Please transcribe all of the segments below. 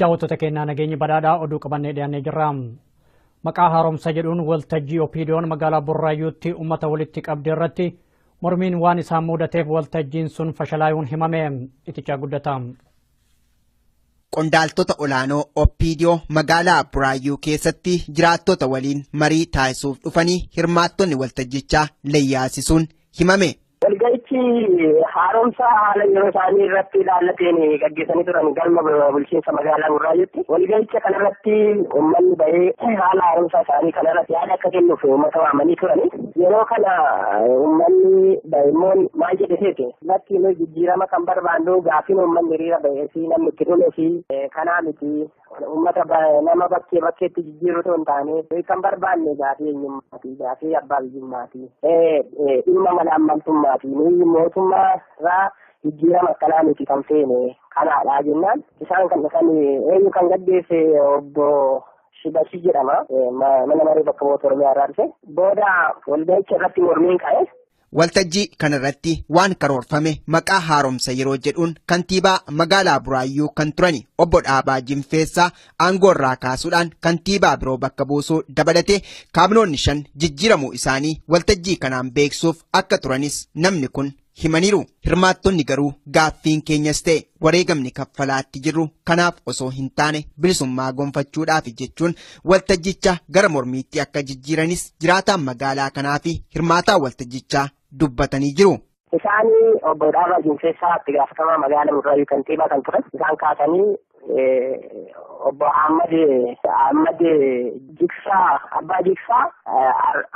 daawwattoota keenyaa nageenya badhaadhaa oduu qabannee dhiyaannee jirra. Maqaa haaromsa jedhuun waltajjii Opiidiyoon magaalaa Burraayyuutti uummata walitti qabdee irratti mormiin waan isaan mudateef waltajjiin sun fashalaayuun himame. Itichaa guddata. Qondaaltota olaanoo Opiidiyoo magaalaa Burraayyuu keessatti jiraattota waliin marii taasisuuf dhufanii hirmaattonni waltajjichaa leeyyaasisuun himame. Walga'ichi haaromsa haala yeroo isaanii irratti ilaallateen gaggeessanii turan galma bulchiinsa magaalaa Burraayyuutti. Walga'icha kanarratti uummanni bahee haala haaromsa isaanii kanarratti yaada akka kennuuf uummata waamanii turani. Yeroo kana uummanni bahimmoon maal jedheseeti latti nuyi jijjiirama kan barbaannu gaafiin uummanni hiriira bahee fi namni itti dhume fi kanaa miti uummata nama bakkeetti jijjiiruu osoo hin taane kan barbaanne gaafii eenyummaati gaafii abbaa biyyummaati dhimma malaammaltummaa mootummaa irraa jijjiirama akkanaa miti kan feene kanaadha jennaan isaan kan eenyu kan gaggeesse obbo Shibashi jedhama mana maree bakka bu'oota Oromiyaa irraa dhufe booda walga'icha irratti mormiin ka'e. Waltajjii kanarratti waan karoorfame maqaa haaromsa yeroo jedhuun kantiibaa magaalaa Burraayyuu kan turani obbo Dhaabaa Jinfeessaa aangoo irraa kaasuudhaan kantiibaa biroo bakka buusuu dabalatee kaabinoonni 5 jijjiiramuu isaanii waltajjii kanaan beeksuuf akka turanis namni kun himaniiru. Hirmaattonni garuu gaaffiin keenyas ta'e wareegamni kaffalaatti jirru kanaaf osoo hin taane bilisummaa gonfachuudhaaf jechuun waltajjicha gara mormiitti akka jijjiiranis jiraataan magaalaa kanaa fi hirmaataa waltajjichaa dubbatanii jiru. Isaanii obbo Dhaabaa Jinfeessaa itti gaafatamaa magaalaa Burraayyuu kantiibaa kan turan isaan kaasanii obbo Ahmad Jiksaa Abbaa Jiksaa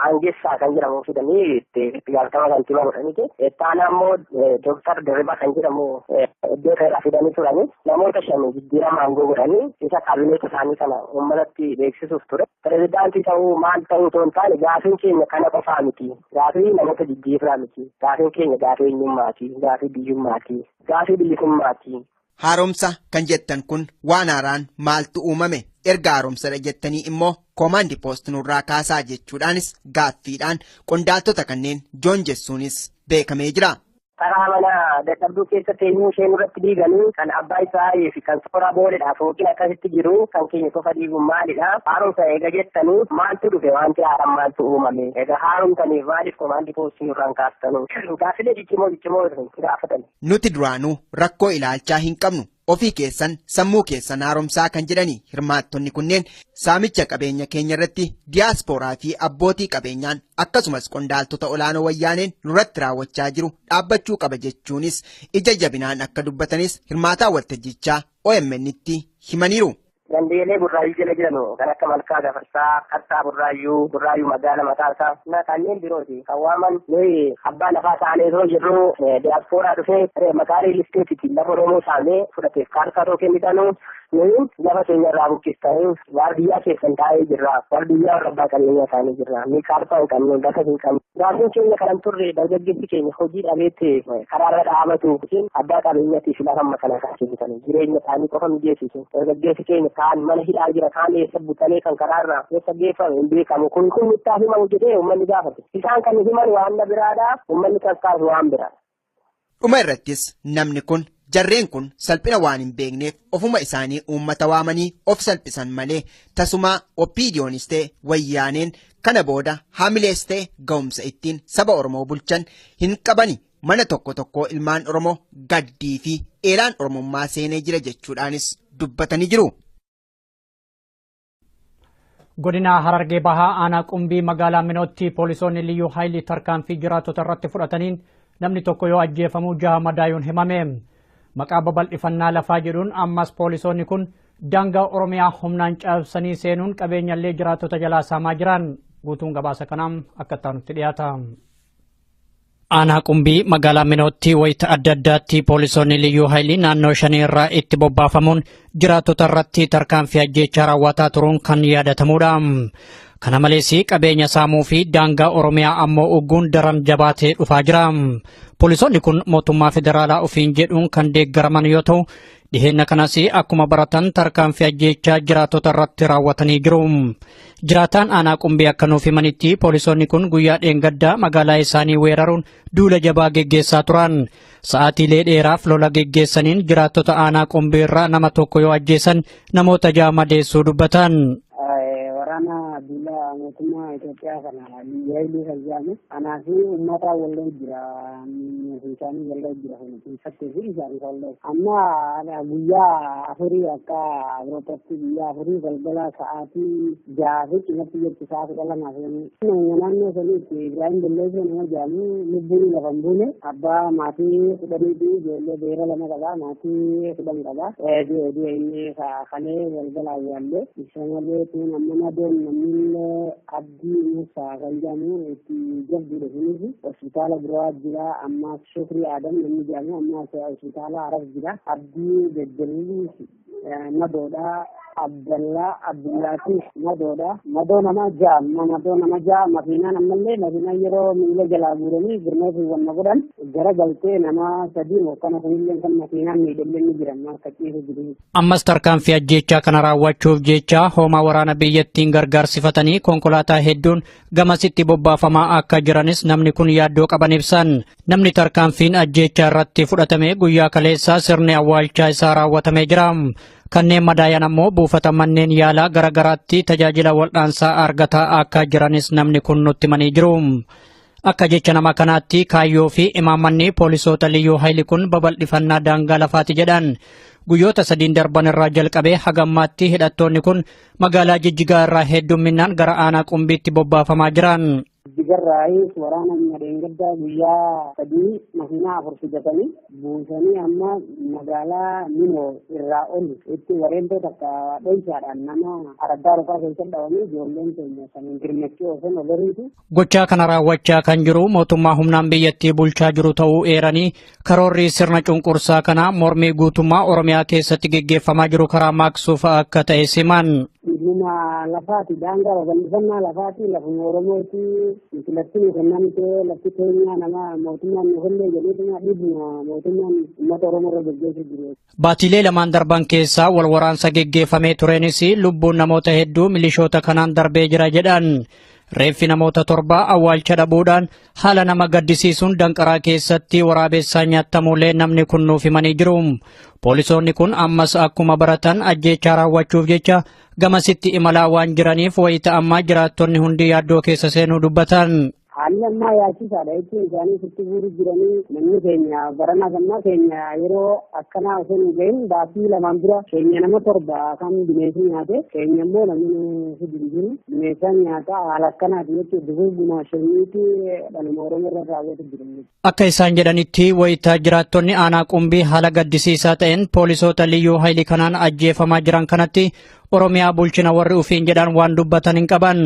Aangessaa kan jedhamu fidanii itti gaafatamaa kantiibaa godhaniiti. Ittaanaa immoo Dooktar Dirribaa kan jedhamu iddoo irraa fidanii turani. Namoota 5 jijjiirama aangoo godhanii isa kaabineeta isaanii kana uummatatti beeksisuuf ture. Pireezidaantii ta'uu maal ta'uu osoo hin taane gaafiin keenya kana qofaa miti. Gaafii namoota jijjiirraa miti. Gaafiin keenya gaafii eenyummaati. Gaafii biyyummaati. Gaafii bilisummaati. Haaromsa kan jettan kun waan haaraan maaltu uumame erga haaromsadha jettanii immoo koomaandi poost nurraa kaasaa jechuudhaanis gaaffiidhaan qondaaltota kanneen joonjessuunis beekamee jira. Karaa mana dadhabduu keessatti eenyu ishee nurratti diiganii kan abbaa isaa fi kan soora booledhaaf yookiin akkasitti jiru kan keenya qofa diiguun maalidha. Haaromsa eega jettanii maaltu dhufe wanti haaraan maaltu uumame eega haaromsaniif maaliif koomaandi poostii nurraan kaastanu gaaffilee ciccimoo gaafatan. Nuti duraanuu rakkoo ilaalchaa hin qabnu. Ofii keessan sammuu keessan haaromsaa kan jedhani hirmaattonni kunneen saamicha qabeenya keenya irratti diyaaspooraa fi abbootii qabeenyaan akkasumas qondaaltota olaanoo wayyaaneen nurratti raawwachaa jiru dhaabbachuu qaba jechuunis ija jabinaan akka dubbatanis hirmaataa waltajjichaa OMN'tti himaniiru. Dandeelee Burraayyuu jala jiran kan akka Malkaa Gafarsaa, Qattaa Burraayyuu magaalaa mataasaa na kanneen birooti. Kan waaman nuyi abbaa lafaa taanee yoo jirru diyaaspooraa dhufee maqaa riilisteetiiti lafa Oromoo saamee fudhateef kaartaa too kennitanuu nuyi lafa keenya irraa buqqistanii waardiyyaa keessan taa'ee jirra. Waardiyyaa warra abbaa qabeenyaa taa'ee jirra. Ni kaartaa hin qabne lafa hin qabne. Gaafiin keenya kanan turre dargaggeessi keenya hojii dhabeetti karaarra dhaabatu abbaa qabeenyaatiif lafa amma kana kaasifatan jireenya isaanii qofa mijeessisu dargaggeessi keenya kaan mana hidhaa jira kaan eessa butanii kan karaarraa eessa geeffame hin beekamu kun nutti himamu jedhee uummanni gaafate isaan kan himan waan biraadha uummanni kan kaasu waan biraadha. Dhuma irrattis namni kun jarreen kun salphina waan hin beekneef ofuma isaanii uummata waamanii of salphisan malee tasumaa Opiidiyoonis ta'e wayyaaneen kana booda haamilees ta'e ga'umsa ittiin saba Oromoo bulchan hin qabani. Mana tokko ilmaan Oromoo gaddii fi eelaan Oromummaa seenee jira jechuudhaanis dubbatanii jiru. Godina Harargee Bahaa aanaa Qumbii magaalaa Minootti poolisoonni liyyuu haayilii tarkaanfii jiraattota irratti fudhataniin namni tokko yoo ajjeefamu 6 madaa'uun himame. Maqaa babal'ifannaa lafaa jedhuun ammas poolisoonni kun daangaa Oromiyaa humnaan cabsanii seenuun qabeenyallee jiraattota jalaa saamaa jiran. Guutuun gabaasa kanaan akka taanutti dhiyaata. Aanaa Qumbii magaalaa Minootti wayita adda addaatti poolisoonni liyyuu haayilii naannoo 5 irraa itti bobbaafamuun jiraattota irratti tarkaanfii ajjeechaa raawwataa turuun kan yaadatamudha. Kana malees qabeenya saamuu fi daangaa Oromiyaa ammoo ugguun daran jabaatee dhufaa jira. Poolisoonni kun mootummaa federaalaa ofiin jedhuun kan deeggaraman yoo ta'u, dhiheenya kanas akkuma baratan tarkaanfii ajjeechaa jiraattota irratti raawwatanii jiru. Jiraataan aanaa qumbii akka nuuf himanitti poolisoonni kun guyyaa dheengaddaa magaalaa isaanii weeraruun duula jabaa geggeessaa turan. Sa'aatiilee dheeraaf lola geggeessaniin jiraattota aanaa qumbii irraa nama tokko yoo ajjeesan namoota 6 madeessuu dubbatan. Waraana duula mootummaa Itoophiyaa kana Haayilii Fayyaame anaa fi uummata wallee jira isaanii wallee jira keessatti fi isaanii wallee amma guyyaa 4 akka Awuroopaatti guyyaa 4 galgala sa'aatii 6 cimatti jechuun sa'aatii 2 naannoo saniitti Ibrahim Belleesoo nama jedhamu lubbuun lafa hin buune abbaa maatii 10 fi ijoollee beera 2 qaba maatii 10 qaba inni kalee galgala awwaallee isa malee tun amma namni Abdii Musa kan jedhamu itti jabduudha kunis hospitaala biraa jira amma Shukrii Adam namni jedhamu amma hospitaala Arab jira Abdii Beddelii Madoodha Abdallah Abdullaati Madoo nama ja'a makiinaan ammallee makiinaan yeroo miila jalaa guuranii birnoo fi wanna godhan gara galtee nama 3 kana kunillee kan makiinaan miidhamee ni jiran akka ciisu jiru. Ammas tarkaanfii ajjeechaa kana raawwachuuf jecha hoomaa waraana biyyattiin gargaarsifatanii konkolaataa hedduun gamasitti bobbaafamaa akka jiranis namni kun yaaddoo qaban ibsan. Namni tarkaanfiin ajjeechaa irratti fudhatame guyyaa kaleessaa sirni awwaalchaa isaa raawwatamee jira. Kanneen madaayan ammoo buufata manneen yaalaa garagaraatti tajaajila wal'aansaa argataa akka jiranis namni kun nutti himanii jiru. Akka jecha nama kanaatti kaayyoo fi imaammanni poolisoota liyyuu hayli kun babal'ifannaa daangaa lafaati jedhan. Guyyoota 3 darban irraa jalqabee hagammaatti hidhattoonni kun magaalaa Jijjigaa irraa heddumminaan gara aanaa Qumbiitti bobbaafamaa jiran. Jijjigarraayis waraana dheengaddaa guyyaa 3 makiinaa 4 fidatanii buusanii amma magaalaa Minoo irraa olu itti wareentota akka dho'isaadhaan nama araddaa rufaa keessatti dhawanii ijoolleen keenya saniin girmachuu osoo ogariitu. Gochaa kana raawwachaa kan jiru mootummaa humnaan biyyattii bulchaa jiru ta'uu eeranii karoorri sirna cunqursaa kana mormii guutummaa Oromiyaa keessatti geggeeffamaa jiru karaa maaqsuuf akka ta'e siman. Dhimma lafaati daangaa babal'ifannaa lafaati lafuma Oromooti filattiin kennamtee lafti keenya nama mootummaan nuufillee jedhee dhibna mootummaan uummata Oromoo irra geggeessu jiru. Baatiilee 2 darban keessaa wal waraansa geggeeffamee tureenis lubbuun namoota hedduu milishoota kanaan darbee jira jedhan. Reeffi namoota 7 awwaalcha dhabuudhaan haala nama gaddisiisuun danqaraa keessatti waraabessaa nyaattamuulee namni kun nuuf himanii jiru. Poolisoonni kun ammas akkuma baratan ajjeechaa raawwachuuf jecha gamasitti imalaa waan jiraniif wayita ammaa jiraattonni hundi yaaddoo keessa seenuu dubbatan. Haalli ammaa yaachisaadha jechuun isaanii sitti bu'uuri jiranii namni keenya barana gammaa keenya yeroo akkanaa osoo hin gahin baasii 2 dura keenya nama 7 kan bineensi nyaate keenya immoo namni hin jiru bineensa nyaata haala akkanaati jechuun duguuguma shaniiti dhaluma Oromoo irra raawwatu jiru. Akka isaan jedhanitti wayita jiraattonni aanaa Qumbii haala gaddisiisaa ta'een poolisoota liyyuu hayli kanaan ajjeefamaa jiran kanatti Oromiyaa bulchina warri ufiin jedhan waan dubbatan hin qaban.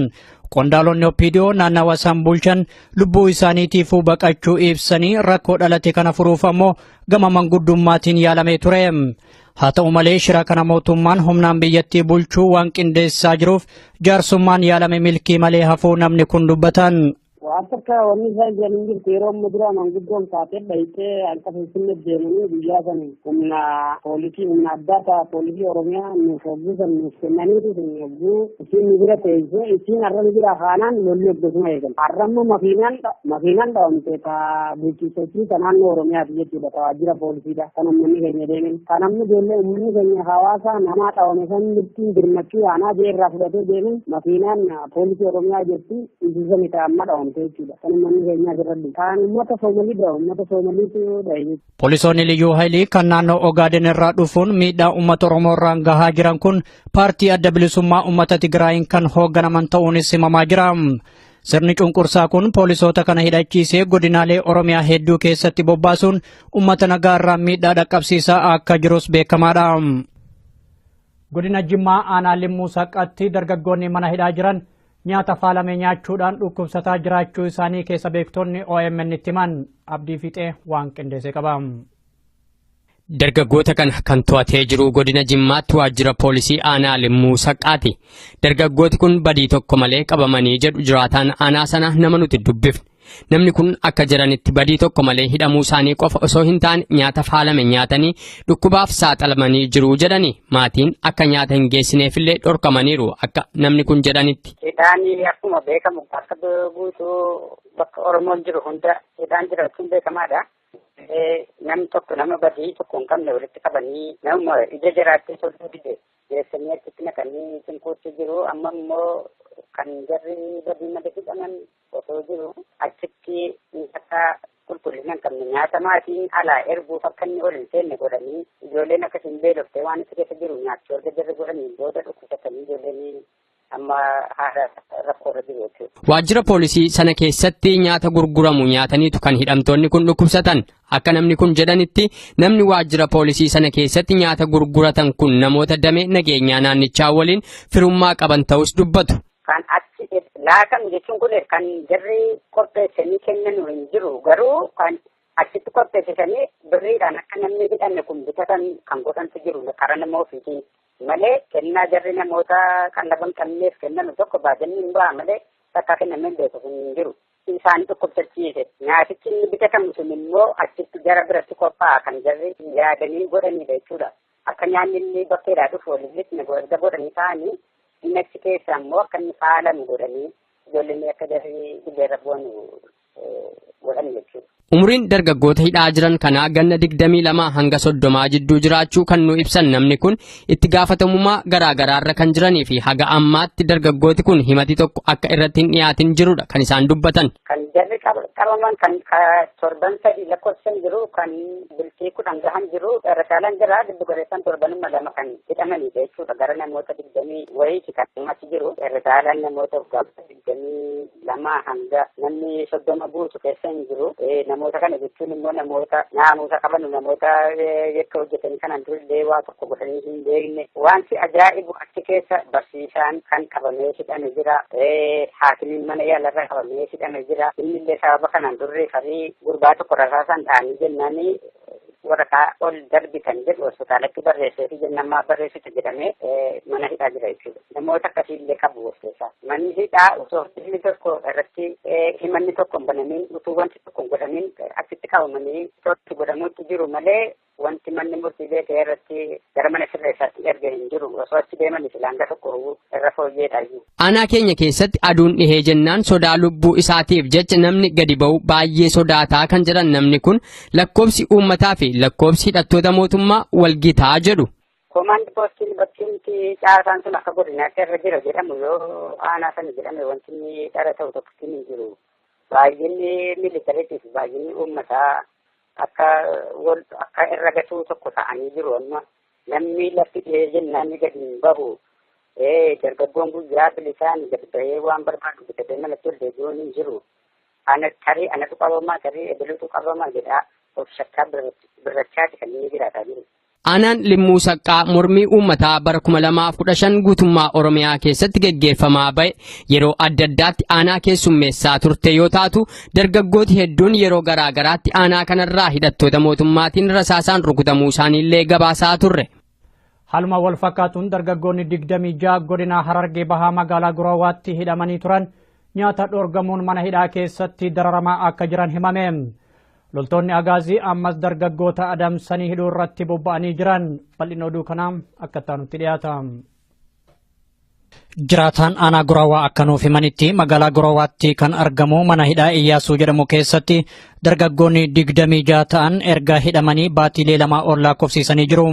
Qondaalonni Oppiidiyoo naannawa san bulchan lubbuu isaaniitiifuu baqachuu ibsanii rakkoo dhalate kana furuuf ammoo gama manguddummaatiin yaalamee ture. Haa ta'u malee shira kana mootummaan humnaan biyyattii bulchuu waan qindeessaa jiruuf jaarsummaan yaalame milkii malee hafuu namni kun dubbatan. Akka wanni isaan jedhanii jirtu yeroo amma dura manguddoon taatee dhayitee akka finfinnee deemanii guyyaa san humna poolisii humna addaa ta'a poolisii Oromiyaa nuuf hogguusan nuuf kennaniitu sun hogguu isiin nu bira teessee isiin har'a nu bira kaanaan lolli hoggasuma eegan. Har'a ammoo makiinaan dhawamte taa bulchiisota ta naannoo Oromiyaati jechuudha ta waajjira poolisiidha kan uummanni keenya deemen. Kan amma ijoollee uummanni keenya hawaasa namaa dhawame san bittiin birmachuu yaanaa jee irraa fudhatee deemen makiinaan poolisii Oromiyaa jechuun isiisa miti amma dhawamte. Poolisoonni liyyuu haylii kan naannoo Ogaaden irraa dhufuun miidhaa uummata Oromoo irraan gahaa jiran kun paartii adda bilisummaa uummata Tigraayin kan hoogganaman ta'uunis himamaa jira. Sirni cunqursaa kun poolisoota kana hidhachiisee godinaalee Oromiyaa hedduu keessatti bobbaasuun uummata nagaa irraan miidhaa dhaqqabsiisaa akka jirus beekamaadha. Godina Jimmaa aanaa Limmuu Saqqatti dargaggoonni mana hidhaa jiran nyaata faalamee nyaachuudhaan dhukkubsataa jiraachuu isaanii keessa beektonni OMN itti himan. Abdii Fixee waan qindeessee qaba. Dargaggoota kan to'atee jiru godina Jimmaatti waajjira poolisii aanaa Limmuu Saqqaati. Dargaggooti kun badii tokko malee qabamanii jedhu jiraataan aanaa sana nama nuti dubbifne. Namni kun akka jedhanitti badii tokko malee hidhamuu isaanii qofa osoo hin taane nyaata faalame nyaatanii dhukkubaaf saaxilamanii jiru jedhani. Maatiin akka nyaata hin geessineefillee dhorkamaniiru akka namni kun jedhanitti. Hidhaanii akkuma beekamu akka guutuu bakka Oromoon jiru hunda hidhaan jiraachuun beekamaadha. Namni tokko nama badii tokko hin qabne walitti qabanii nama ija jiraattee sodduu dide geessanii achitti naqanii cinquutti jiru. Amma immoo kan jarri badii malee hidhaman osoo jiru achitti nyaata qulqullina hin qabne nyaata maatiin alaa erguuf akka inni ol hin seenne godhanii ijoolleen akkasiin beeloftee waan itti keessa jiru nyaachuu erga jarri godhanii booda dhukkubsatanii ijoolleen amma haala rakkoorra jiru jechuudha. Waajjira poolisii sana keessatti nyaata gurguramu nyaataniitu kan hidhamtoonni kun dhukkubsatan. Akka namni kun jedhanitti namni waajjira poolisii sana keessatti nyaata gurguratan kun namoota damee nageenyaa naannichaa waliin firummaa qaban ta'us dubbatu. Kan achi laatamu jechuun kun kan jarri qopheessanii kennan hin jiru garuu kan achitti qopheessanii birriidhaan akka namni hidhanne kun bitatan kan godhantu jiru karaa nama ofiitiin malee kennaa jarri namoota qallaban qabneef kennan tokko baajanii hin ba'a malee takka kennamee beeku hin jiru. Isaan dhukkubsachiise nyaatichi inni bitatamu sun immoo achitti jara biratti qophaa'a kan jarri yaadanii godhanidha jechuudha. Akka nyaanni inni bakkeedhaa dhufu walitti erga godhanii ta'anii inni achi keessa immoo akka inni faalamu godhanii ijoolleen akka jarri dhibeerra bu'an godhan jechuudha. Umriin dargaggoota hidhaa jiran kanaa ganna 22 hanga 30 jidduu jiraachuu kan nu ibsan namni kun itti gaafatamummaa garaagaraarra kan jiranii fi haga ammaatti dargaggooti kun himati tokko akka irratti hin dhiyaatin jirudha kan isaan dubbatan. Kan jarri qabaman kan torban sadii lakkoofsan jiru kan bultii 10 gahan jiru irrataalaan jira giddu galeessan torbanuma lama kan hidhamanii jechuudha gara namoota 20 wayiiti kan ammatti jiru irrataalaan namoota 22 hanga namni 30 buusu keessa hin jiru. Namoota kana jechuun immoo namoota naamusa qaban namoota yakka hojjetanii kanan durillee waa tokko godhanii hin beekne wanti ajaa'ibu achi keessa barsiisaan kan qabamee hidhame jira. Haakimiin mana yaalarraa qabamee hidhame jira. Innillee sababa kanaan durre farii gurbaa tokko rasaasan dha'anii jennaanii waraqaa ol darbitan jedhu hospitaalatti barreessee fi jennammaa barreessitu jedhamee mana hidhaa jira jechuudha. Namoota akkasiillee qabu of keessaa. Manni hidhaa osoo inni tokko irratti himanni tokko hin banamiin utuu wanti tokko hin godhamiin achitti qabamanii to'atti godhamuutti jiru malee wanti manni murtii beekee irratti gara mana sirreessaatti erga hin jiru osoo achi deemanis laanga tokko irra fooyyeedha. Aanaa keenya keessatti aduun dhihee jennaan sodaa lubbuu isaatiif jecha namni gadi ba'u baay'ee sodaataa kan jedhan namni kun lakkoofsi uummataa fi lakkoofsi hidhattoota mootummaa walgitaa jedhu. Komaandi poostiin bakki caasaan sun akka godinaatti irra jira jedhamu yoo aanaa sana jedhame wanti inni dhara ta'u tokko hin jiru. Baay'inni militariitiif baay'inni uummataa akka irra gatuu tokko ta'anii jiru amma namni lafti dhihee jennaan gadi hin bahu. Dargaggoon guyyaa bilisaan gadi bahee waan barbaadu bitatee malatti ol deebi'uun hin jiru. Anatu qabamaa tarii ebiluutu qabamaa jedhaa of shakkaa birrachaati kan inni jiraataa jiru. Aanaan Limmuu Saqqaa mormii uummataa bara 2015 guutummaa Oromiyaa keessatti geggeeffamaa ba'e yeroo adda addaatti aanaa keessummeessaa turte yoo taatu dargaggooti hedduun yeroo garaagaraatti aanaa kanarraa hidhattoota mootummaatiin rasaasaan rukutamuu isaaniillee gabaasaa turre. Haaluma wal fakkaatuun dargaggoonni 26 godina Harargee Bahaa magaalaa Gurawaatti hidhamanii turan nyaata dhoorgamuun mana hidhaa keessatti dararamaa akka jiran himame. Loltoonni agaazii ammas dargaggoota adamsanii hidhuu irratti bobba'anii jiran bal'ina oduu kanaa akka taanutti dhiyaata. Jiraataan aanaa Gurawaa akka nuuf himanitti magaalaa Gurawaatti kan argamu mana hidhaa Iyyaasuu jedhamu keessatti dargaggoonni 26 ta'an erga hidhamanii baatiilee 2 ol lakkoofsiisanii jiru.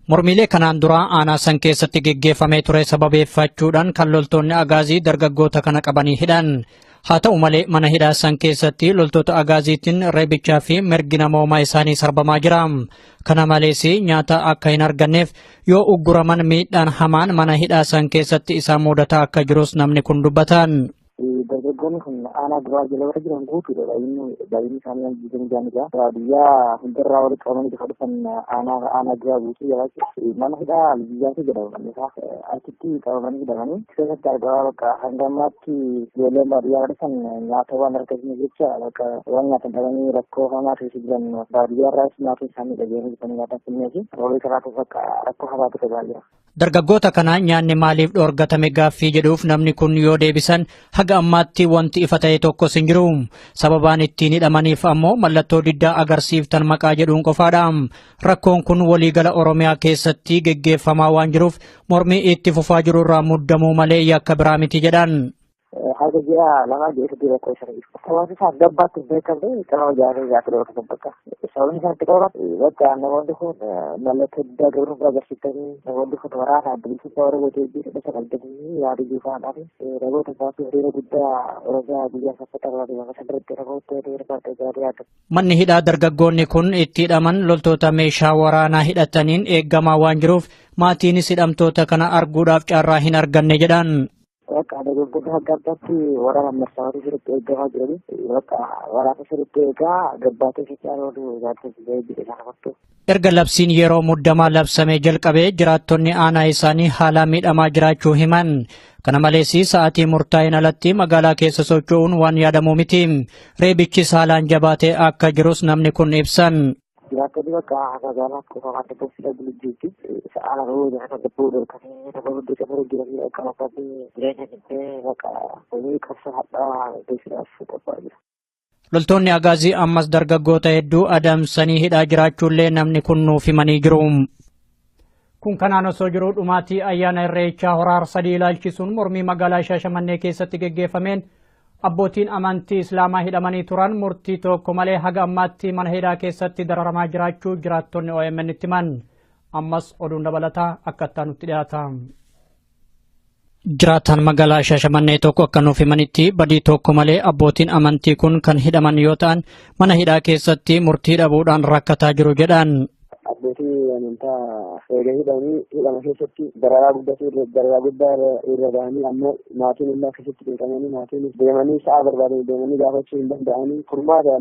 Mormiilee kanaan dura aanaa san keessatti geggeeffamee ture sababeeffachuudhaan kan loltoonni agaazii dargaggoota kana qabanii hidhan. Haa ta'u malee mana hidhaa san keessatti loltoota agaaziitiin reebichaa fi mirgi namoomaa isaanii sarbamaa jira. Kana malees nyaata akka hin arganneef yoo ugguraman miidhaan hamaan mana hidhaa san keessatti isaan mudataa akka jirus namni kun dubbatan. dargaggoonni kun aanaa duraa jala warra jiran guutuudha. Baay'inni isaanii hojii jaanidha. Baadiyyaa hundarraa walitti qabamanii bifa dhufan aanaa duraa guutuu jala mana hidhaa biyyaatu jedhamu. Achitti qabamanii hidhamanii keessatti argaa bakka hanga ammaatti ijoolleen baadiyyaa dhufan nyaata waan argatanii jecha bakka waan nyaatan dhabanii rakkoo hamaa keessa jiran baadiyyaarraas nyaata isaanii dhageanii bitanii nyaatan kenneefi roobee karaatu bakka rakkoo hamaatu qabaa jira. Dargaggoota kana nyaanni maaliif dhoorgatame gaaffii jedhuuf namni kun yoo deebisan haga ammaatti wanti ifa ta'e tokkos hin jiru. Sababaan ittiin hidhamaniif ammoo mallattoo diddaa agarsiiftan maqaa jedhuun qofaadha. Rakkoon kun waliigala Oromiyaa keessatti geggeeffamaa waan jiruuf mormii itti fufaa jiru irraa muddamuu malee yakka biraa miti jedhan. Haga ji'a lama jechuudha rakkoo shanii. Hawaasa isaa gabbaatti beekamte qaama ijaaree gaafii dhoorkatan bakka. Sababni isaatti qaban bakka namoonni kun mallattoo diddaa gabruu agarsiisanii namoonni kun waraana adda bilisummaa Oromoo Itoophiyaa dhibba sagaltamii yaada jifaadhaan ragoota isaatti hiriira guddaa Oromiyaa biyya saffatamaa bakka sanarratti ragoota hirmaata ijaaree yaadu. Manni hidhaa dargaggoonni kun itti hidhaman loltoota meeshaa waraanaa hidhataniin eeggamaa waan jiruuf maatiinis hidhamtoota kana arguudhaaf carraa hin arganne jedhan. Bakka dargaggoota hanga ammaatti waraana marsaawwan sirriitti eeggamaa jiranii bakka waraana sirriitti eegaa gabbaatee fichaan oolu ilaalcha jedhe fakkaatu. Erga labsiin yeroo muddamaa labsamee jalqabee jiraattonni aanaa isaanii haala miidhamaa jiraachuu himan. Kana malees sa'aatii murtaa'een alatti magaalaa keessa socho'uun waan yaadamu miti. Reebichis haalaan jabaatee akka jirus namni kun ibsan. Jiraattonni bakka magaalaa kuufamaatti boofila bulujjiitti sa'aala roobee jala gabbuu dhoorkanii nama hudduu camaruu jiranii akka maqaatti jireenya dhibbee bakka hojii qabsa hadhaa beeksisaaf qophaa'aa jira. Loltoonni agaazii ammas dargaggoota hedduu adamsanii hidhaa jiraachuullee namni kun nuuf himanii jiru. Kun kanaan osoo jiruu dhumaatii ayyaana irreechaa horaa sadii ilaalchisuun mormii magaalaa Shaashamannee keessatti geggeeffameen abbootiin amantii islaamaa hidhamanii turan murtii tokko malee haga ammaatti mana hidhaa keessatti dararamaa jiraachuu jiraattonni OMN itti himan. Ammas oduun dabalataa akka nutti dhiyaata. Jiraatan magaalaa Shaashamannee tokko akka nuuf himanitti badii tokko malee abbootiin amantii kun kan hidhaman yoo ta'an mana hidhaa keessatti murtii dhabuudhaan rakkataa jiru jedhan. Abbootii amantaa eega hidhama keessatti dararaa guddaa irra bahanii ammoo maatiin illee akkasitti beekamanii maatiin deemanii sa'a barbaadanii deemanii gaafachuu hin danda'anii furmaata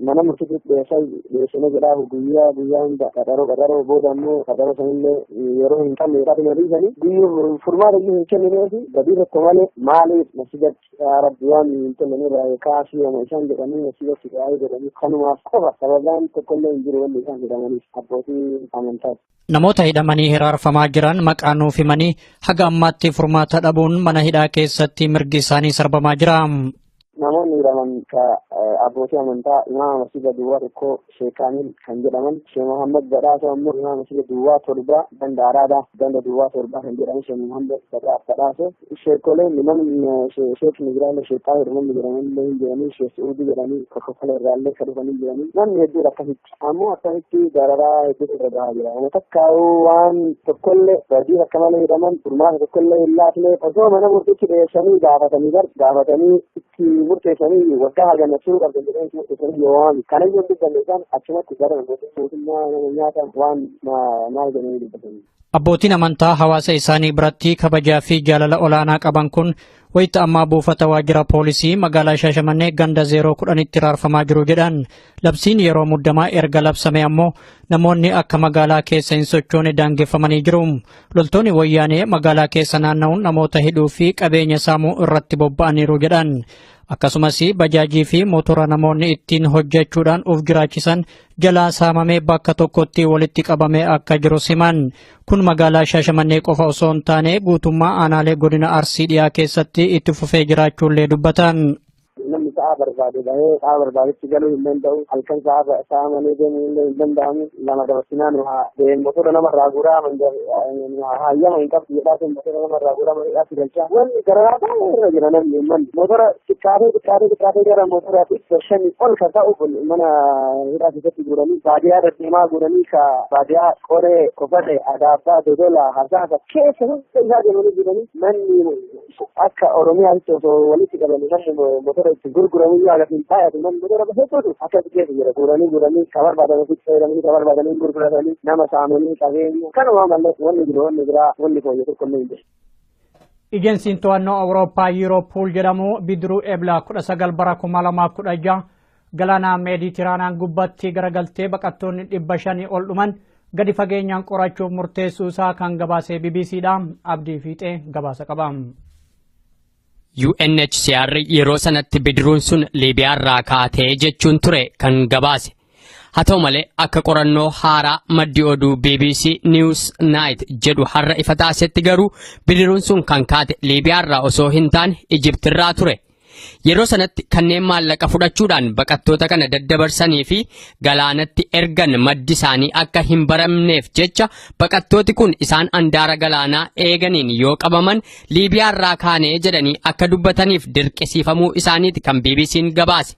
mana murtiitti dhiyeessanii jedhaaf guyyaa hunda qaxaroo booda ammoo qaxaroo sanillee yeroo hin qabne jedhaatu mariisanii guyyuu furmaata iyyuu hin kennineefi badii tokko malee maaliif masjidatti rabbi waan hin kenninirraa kaasii yooma isaan jedhanii masjidatti qaayee jedhanii kanumaaf qofa sababaan tokkollee hin jiru wanni isaan hidhamaniif abbootii amantaati. Namoota hidhamanii hiraarfamaa jiran maqaa nuuf himanii haga ammaatti furmaata dhabuun mana hidhaa keessatti mirgi isaanii sarbamaa jira. Namoonni hidhaman abbootii amantaa imaama masjida duwwaa tokko Sheek Kaamil kan jedhaman Sheek Muhammad Badhaasoo ammoo imaama masjida duwwaa torba ganda Araadaa ganda duwwaa torba kan jedhaman Sheek Muhammad Badhaasoo sheekoleen Sheek Migiraalee Sheek Taahir namni jedhamanillee hin jedhanii Sheek Suudii jedhanii kokkofala irraallee kan dhufanii jedhanii namni hedduudha akkasitti ammoo akkamitti dararaa hedduutu irra gahaa jira. Nama takkaa'uu waan tokkollee badii akka malee hidhaman furmaata tokkollee hin laafne osoo mana murtiitti dhiyeessanii gaafatanii itti murteessanii waggaa hagannachuu qabdan jedhanii murteessanii yoo waami kana yoo dubbanne isaan achumatti gara mootummaa nyaata waan maal jedhanii dubbatanii. Abbootiin amantaa hawaasa isaanii biratti kabajaa fi jaalala olaanaa qaban kun wayita ammaa buufata waajjira poolisii magaalaa Shaashamannee ganda 010tti raarfamaa jiru jedhan. Labsiin yeroo muddamaa erga labsame ammoo namoonni akka magaalaa keessa hin sochoone daangeffamanii jiru. Loltoonni wayyaanee magaalaa keessa naanna'uun namoota hidhuu fi qabeenya saamuu irratti bobba'aniiru jedhan. Akkasumas bajaajii fi motora namoonni ittiin hojjechuudhaan of jiraachisan jalaa saamamee bakka tokkotti walitti qabamee akka jiru himan. Kun magaalaa Shaashamannee qofa osoo hin taane guutummaa aanaalee godina Arsii dhiyaa keessatti itti fufee jiraachuullee dubbatan. Namni sa'a barbaade bahee sa'a barbaadetti galuu hin danda'u halkan sa'a malee deemuu hin danda'amu lama dabarsinaan motora namarraa guuraa hayyama hin qabdu jedhaa motora namarraa guuraa manidhaatti galchaa wanni gararaa baay'ee irra jira namni uummanni motora xiqqaatee gara motoraatti shanii ol kan ta'u mana hidhaa keessatti guuranii baadiyyaa deddeemaa guuranii ka baadiyyaa qoree kofate adaabbaa dodola hasaasa keessa isaa deemanii jiranii manni akka Oromiyaatti osoo walitti qabanii namni motora itti gurguranii yoo agarsiin baay'atu namni motora hedduutu akkasi keessa jira guuranii ka barbaadanii fayyadamanii ka barbaadanii gurguratanii nama saamanii qabeenya kanuma malee wanni jiru wanni biraa wanni fooyyee tokkollee hin jiru. Ejensiin to'annoo Awurooppaa Yuuroopuul jedhamu bidiruu Eblaa 19 bara 2016 galaana Meeditiraaniyaan gubbatti garagaltee baqattoonni 500 ol dhuman gadi fageenyaan qorachuuf murteessuu isaa kan gabaasee BBCdha. Abdii Fiixee gabaasa qaba. UNHCR yeroo sanatti bidiruun sun Liibiyaarraa kaatee jechuun ture kan gabaase. Haa ta'u malee akka qorannoo haaraa maddi oduu BBC News Night jedhu har'a ifa taasetti garuu bidiruun sun kan kaate Liibiyaarraa osoo hin taane Ijiptirraa ture. Yeroo sanatti kanneen maallaqa fudhachuudhaan baqattoota kana daddabarsanii fi galaanatti ergan maddi isaanii akka hin baramneef jecha baqattooti kun isaan andaara galaanaa eeganiin yoo qabaman Liibiyaarraa kaanee jedhanii akka dubbataniif dirqisiifamuu isaaniiti kan BBC'n gabaase.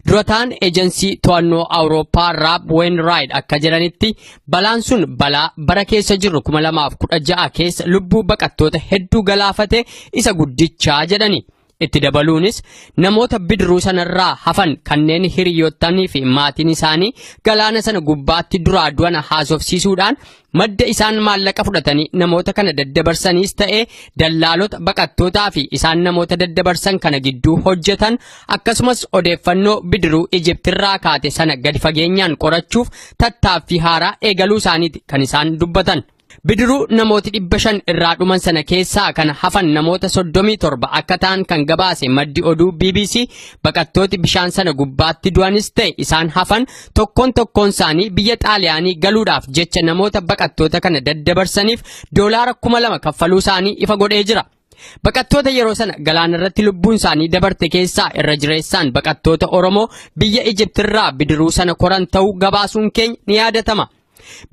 Durataan ejensii to'annoo Awurooppaa Raab Weenraayid akka jedhanitti balaan sun balaa bara keessa jirru 2016 keessa lubbuu baqattoota hedduu galaafate isa guddichaa jedhani. Itti dabaluunis namoota bidiruu sanarraa hafan kanneen hiriyootanii fi maatiin isaanii galaana sana gubbaatti duraa du'an haasofsiisuudhaan madda isaan maallaqa fudhatanii namoota kana daddabarsaniis ta'ee dallaalota baqattootaa fi isaan namoota daddabarsan kana gidduu hojjetan akkasumas odeeffannoo bidiruu Ijiptirraa kaate sana gadi fageenyaan qorachuuf tattaaffii haaraa eegaluu isaaniiti kan isaan dubbatan. Bidiruu namooti 500 irraa dhuman sana keessaa kan hafan namoota 37 akka ta'an kan gabaase maddi oduu BBC baqattooti bishaan sana gubbaatti du'anis ta'e isaan hafan tokkoon isaanii biyya Xaaliyaanii galuudhaaf jecha namoota baqattoota kana daddabarsaniif $2,000 kaffaluu isaanii ifa godhee jira. Baqattoota yeroo sana galaana irratti lubbuun isaanii dabarte keessaa irra jireessaan baqattoota Oromoo biyya Ijiptirraa bidiruu sana koran ta'uu gabaasuun keenya ni yaadatama.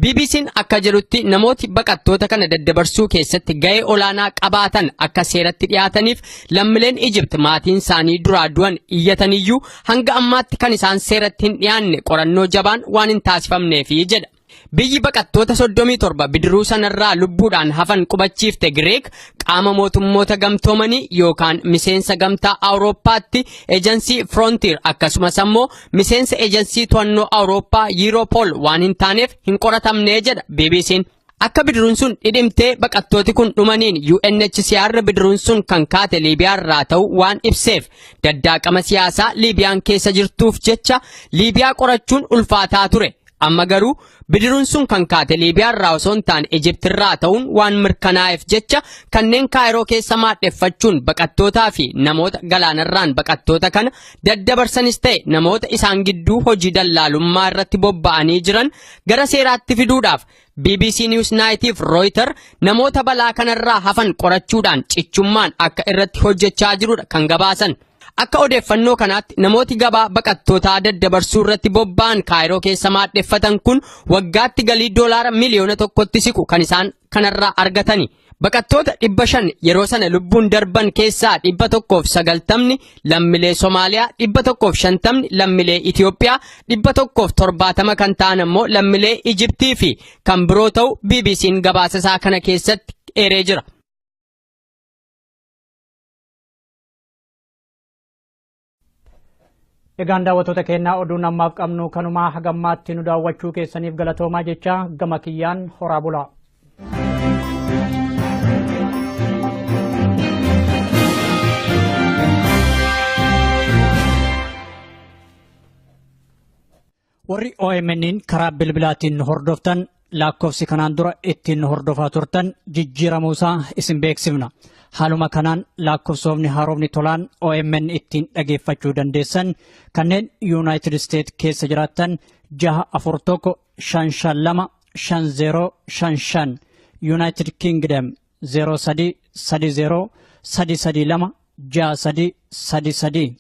BBC'n akka jedhutti namooti baqattoota kana daddabarsuu keessatti ga'ee olaanaa qabaatan akka seeratti dhiyaataniif lammiileen Ijipt maatiin isaanii duraa du'an iyyataniyyuu hanga ammaatti kan isaan seeratti hin dhiyaanne qorannoo jabaan waan hin taasifamneefi jedha. Biyyi baqattoota 37 bidiruu sanarraa lubbuudhaan hafan qubachiifte Gireek qaama mootummoota gamtoomanii yookaan miseensa gamtaa Awurooppaatti ejensii Frontier akkasumas ammoo miseensa ejensii to'annoo Awurooppaa Yuuropool waan hin taaneef hin qoratamnee jedha BBC'n. Akka bidiruun sun dhidhimtee baqattooti kun dhumaniin UNHCR bidiruun sun kan kaate Liibiyaarraa ta'u waan ibseef daddaaqama siyaasaa Liibiyaan keessa jirtuuf jecha Liibiyaa qorachuun ulfaataa ture. Amma garuu bidiruun sun kan kaate Liibiyaarraa osoo hin taane Ijiptirraa ta'uun waan mirkanaa'eef jecha kanneen Kaayiroo keessa maadheffachuun baqattootaa fi namoota galaanarraan baqattoota kana daddabarsanis ta'e namoota isaan gidduu hojii dallaalummaa irratti bobba'anii jiran gara seeraatti fiduudhaaf BBC News Night'if Reuters namoota balaa kanarraa hafan qorachuudhaan cichummaan akka irratti hojjechaa jirudha kan gabaasan. Akka odeeffannoo kanaatti namooti gabaa baqattootaa daddabarsuu irratti bobba'an Kaayiroo keessa maadheffatan kun waggaatti galii $1 miliyoona siqu kan isaan kanarraa argatani. Baqattoota 500 yeroo sana lubbuun darban keessaa 190 lammiilee Somaaliyaa, 150 lammiilee Itiyoophiyaa, 170 kan ta'an ammoo lammiilee Ijiptii fi kan biroo ta'u BBC'n gabaasa isaa kana keessatti eeree jira. Egaan daawwattoota keenyaa oduun ammaaf qabnu kanumaa hagammaatti nu daawwachuu keessaniif galatoomaa jecha gama kiyyaan horaa bulaa. Warri OMN'n karaa bilbilaatiin hordoftan lakkoofsi kanaan dura ittiin hordofaa turtan jijjiiramuusaa isin beeksifna. Haaluma kanaan lakkoofsofni haaromni tolaan OMN ittiin dhageeffachuu dandeessan kanneen United States keessa jiraattan 641-552-5055 United Kingdom 0330-332-6333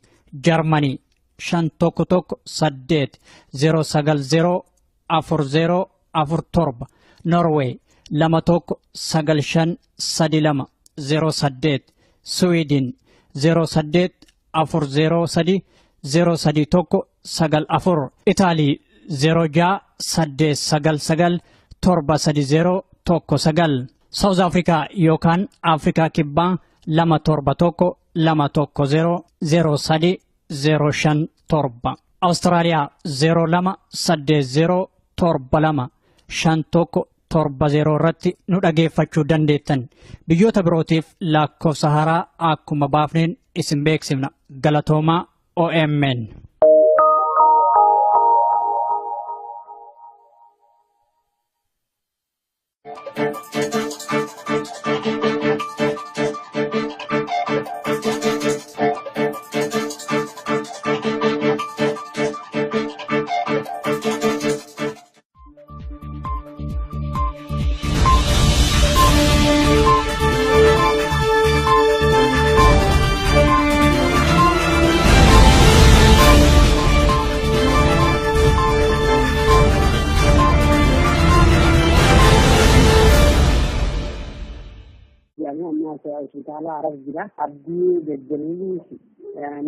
Germany 518-090-4047 Norway 219532 08 Sweden 08-403-031-94 Italy 06-899-730-19 South Africa yookaan Afrikaa Kibbaa 271-110-03-057 Australia 02-80-72-51 70 irratti nu dhageeffachuu dandeettan. Biyyoota birootiif lakkoofsa haaraa akkuma baafneen isin beeksifna. Galatoomaa OMN. Hospitaala Arab jira. Abdii Jajjalii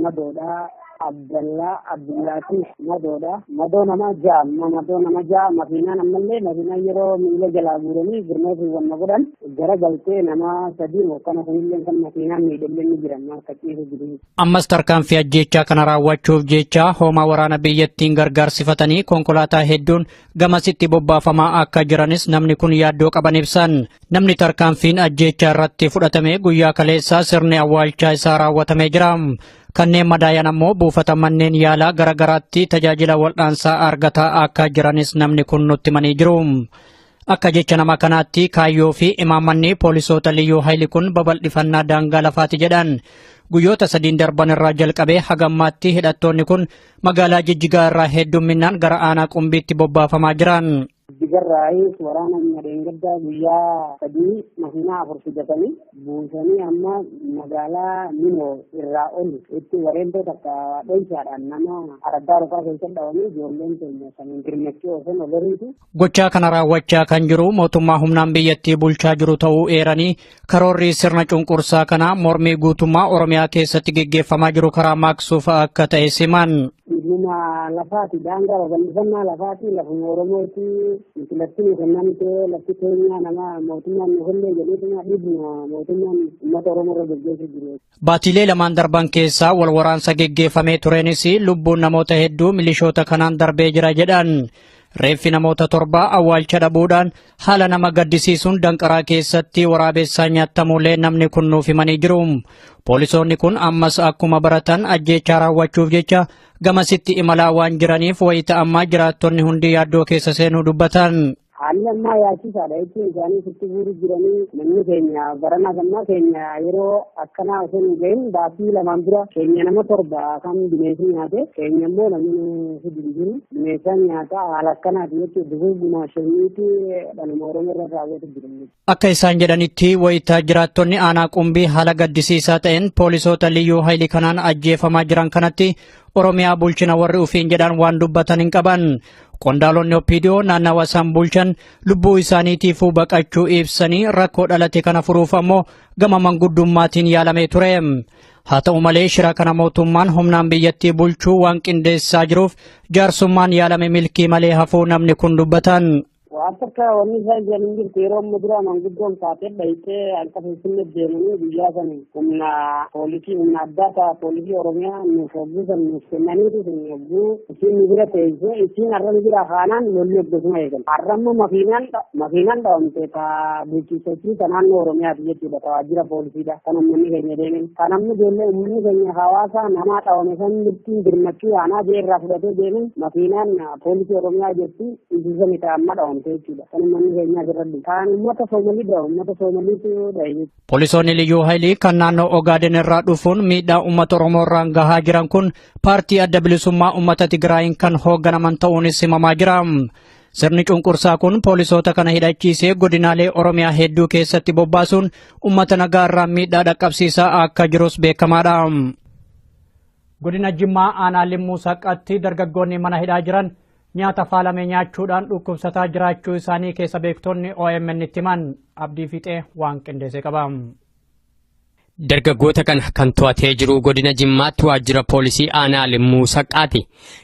Madoodha. Abdallah Abdullatif Madoodha. Madoo nama ja'a makiinaan ammallee makiinaan yeroo miila jalaa guuranii birnoofi wanna godhan gara galtee nama sadii hokkana sanillee kan makiinaan miidhamee ni jiran akka ciisu jiru. Ammas tarkaanfii ajjeechaa kana raawwachuuf jecha hoomaa waraana biyyattiin gargaarsifatanii konkolaataa hedduun gamasitti bobbaafamaa akka jiranis namni kun yaaddoo qaban ibsan. Namni tarkaanfiin ajjeechaa irratti fudhatame guyyaa kaleessaa sirni awwaalchaa isaa raawwatamee jira. Kanneen madaayan ammoo buufata manneen yaalaa garagaraatti tajaajila wal'aansaa argataa akka jiranis namni kun nutti himanii jiru. Akka jecha nama kanaatti kaayyoo fi imaammanni poolisoota liyyuu hayli kun babal'ifannaa daangaa lafaati jedhan. Guyyoota 3 darban irraa jalqabee hagammaatti hidhattoonni kun magaalaa Jijjigaa irraa heddumminaan gara aanaa Qumbiitti bobbaafamaa jiran. Jijjigarraayis waraana Madeengaddaa guyyaa 3 makiinaa 4 fidatanii buusanii amma magaalaa Minoo irraa olu itti wareentota akka dhoysaadhaan nama araddaa rufaa keessa dhawanii ijoolleen keenya saniin girmachuu osoo oloriitu. Gochaa kana raawwachaa kan jiru mootummaa humnaan biyyattii bulchaa jiru ta'uu eeranii karoorri sirna cunqursaa kana mormii guutummaa Oromiyaa keessatti geggeeffamaa jiru karaa maaqsuuf akka ta'e siman. Dhimma lafaati daangaa babal'ifannaa lafaati lafuma Oromooti filattiin kennamtee lafti keenya nama mootummaan nuhullee jedhutuma dhibna mootummaan uummata Oromoo irra geggeessu jiru. Baatiilee lamaan darban keessaa wal waraansa geggeeffamee tureenis lubbuun namoota hedduu milishoota kanaan darbee jira jedhan. Reeffi namoota 7 awwaalcha dhabuudhaan haala nama gaddisiisuun danqaraa keessatti waraabessaa nyaattamuulee namni kun nuuf himanii jiru. Poolisoonni kun ammas akkuma baratan ajjeechaa raawwachuuf jecha gamasitti imalaa waan jiraniif wayita ammaa jiraattonni hundi yaaddoo keessa seenuu dubbatan. Haalli ammaa yaachisaadha jechuun isaanii sitti buuru jiranii namni keenya barana gammaa keenya yeroo akkanaa osoo hin gahin baatii lamaan dura keenya nama 7 kan bineensi nyaate keenya immoo namni hidin jiru bineensa nyaata haala akkanaati jechuun duguuguma shaniiti dhaluma Oromoo irra raawwatu jiru. Akka isaan jedhanitti wayita jiraattonni aanaa Qumbii haala gaddisiisaa ta'een poolisoota liyyuu hayli kanaan ajjeefamaa jiran kanatti Oromiyaa bulchina warri ufiin jedhan waan dubbatan hin qaban. Qondaalonni OPDO naannawa san bulchan lubbuu isaaniitiifuu baqachuu ibsanii rakkoo dhalate kana furuuf ammoo gama manguddummaatiin yaalamee ture. Haa ta'u malee shira kana mootummaan humnaan biyyattii bulchuu waan qindeessaa jiruuf jaarsummaan yaalame milkii malee hafuu namni kun dubbatan. Akka wanni isaan jedhan jirtu yeroo amma dura manguddoon taatee dhayitee akka finfinnee deemanii guyyaa san humna poolisii humna addaa ta'a poolisii Oromiyaa nuuf hogguusan nuuf kennaniitu sun hogguu isiin nu bira teessee isiin har'an jira kaanaan lolli hoggasuma eegan. Har'amma makiinaan dhawamte taa bulchiisachii ta naannoo Oromiyaati jechuudha ta waajjira poolisiidha kan uummanni keenya deemen. Kan amma ijoollee uummanni keenya hawaasa namaa dhawame san mirtiin birmachuu yaanaa jee irraa fudhatee deemen makiinaan poolisii Oromiyaa jechuun ibsisanii ta'a amma dhawamte. Poolisoonni liyyuu haylii kan naannoo Ogaaden irraa dhufuun miidhaa uummata Oromoo irraan gahaa jiran kun paartii adda bilisummaa uummata Tigraayin kan hoogganaman ta'uunis himamaa jira. Sirni cunqursaa kun poolisoota kana hidhachiisee godinaalee Oromiyaa hedduu keessatti bobbaasuun uummata nagaa irraan miidhaa dhaqqabsiisaa akka jirus beekamaadha. Godina Jimmaa aanaa Limmuu Saqqatti dargaggoonni mana hidhaa jiran nyaata faalamee nyaachuudhaan dhukkubsataa jiraachuu isaanii keessa beektonni OMN itti himan. Abdii Fixee waan qindeessee qaba. Dargaggoota kana kan to'atee jiru godina Jimmaatti waajjira poolisii aanaa Limmuu Saqqaati.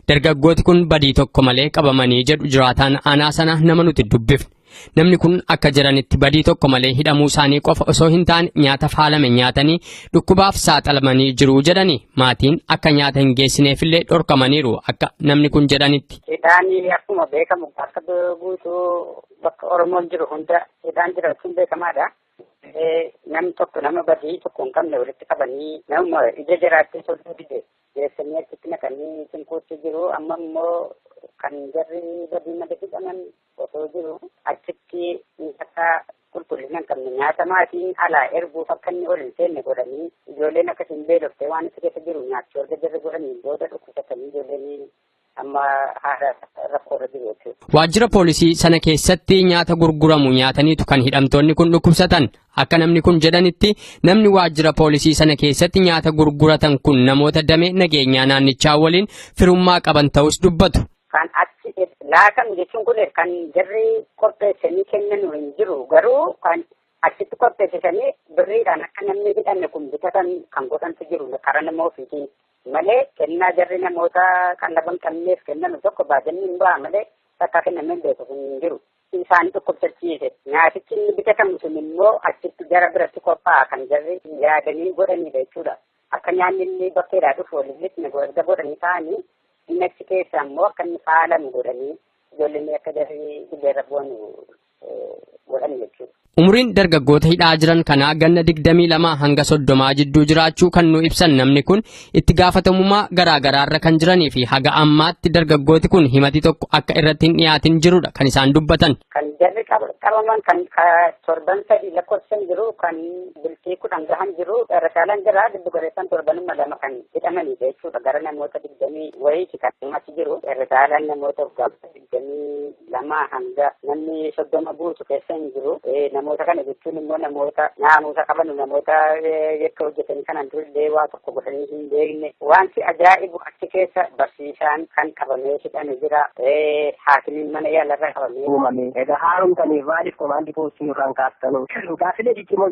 Dargaggooti kun badii tokko malee qabamanii jedhu jiraataan aanaa sana nama nuti dubbifne. Namni kun akka jiranitti badii tokko malee hidhamuu isaanii qofa osoo hin taane nyaata faalame nyaatanii dhukkubaaf saaxilamanii jiru jedhani. Maatiin akka nyaata hin geessineefillee dhorkamaniiru akka namni kun jedhanitti. Hidhaan akkuma beekamu akka guutuu bakka Oromoon jiru hunda hidhaan jiraachuun beekamaadha. Namni tokko nama badii tokko hin qabne walitti qabanii nama ija jiraattee sodduu dide geessanii achitti naqanii cinquutti jiru. Amma immoo kan jarri badii malee hidhaman osoo jiru achitti akka qulqullina hin qabne nyaata maatiin alaa erguuf akka inni ol hin seenne godhanii ijoolleen akkasiin beelofte waan itti keessa jiru nyaachuu erga jarri godhanii booda dhukkubsatanii ijoolleen amma haala rakkoorra jiru jechuudha. Waajjira poolisii sana keessatti nyaata gurguramu nyaataniitu kan hidhamtoonni kun dhukkubsatan. Akka namni kun jedhanitti namni waajjira poolisii sana keessatti nyaata gurguratan kun namoota damee nageenyaa naannichaa waliin firummaa qaban ta'us dubbatu. Kan achi laatamu jechuun kun kan jarri qopheessanii kennan hin jiru garuu kan achitti qopheessanii birriidhaan akka namni hidhanne kun bitatan kan godhantu jiru karaa nama ofiitiin malee kennaa jarri namoota kan laban qabneef kennan tokko baajanii hin ba'a malee takka kennamee beeku hin jiru. Isaan dhukkubsachiise nyaatichi inni bitatamu sun immoo achitti gara biratti qophaa'a kan jarri yaadanii godhanidha jechuudha. Akka nyaanni inni bakkeedhaa dhufu walitti erga godhanii ta'anii inni achi keessa immoo akka inni faalamu godhanii ijoolleen akka jarri dhibeerra bu'an godhan jechuudha. Umriin dargaggoota hidhaa jiran kanaa ganna 22 hanga 30 jidduu jiraachuu kan nu ibsan namni kun itti gaafatamummaa garaagaraarra kan jiranii fi haga ammaatti dargaggooti kun himati tokko akka irratti hin dhiyaatin jirudha kan isaan dubbatan. Kan jarri qabaman kan torban sadii lakkoofsan jiru kan bultii 10 gahan jiru rasaalaan jira giddu galeessan torbanuma lama kan hidhamanii jechuudha gara namoota 20 wayiiti kan achi jiru rasaalaan namoota 22 hanga namni 30 guutu keessa hin jiru. Namoota kana jechuun immoo namoota naamusa qaban namoota yakka hojjetanii kanan durillee waa tokko godhanii hin beekne wanti ajaa'ibu achi keessa barsiisaan kan qabamee hidhame jira. Haakimiin mana yaalarraa qabamee uumame. Egaa haaromtaniif maaliif komaandii poolisii nurraan kaastanu? Gaaffilee ciccimoo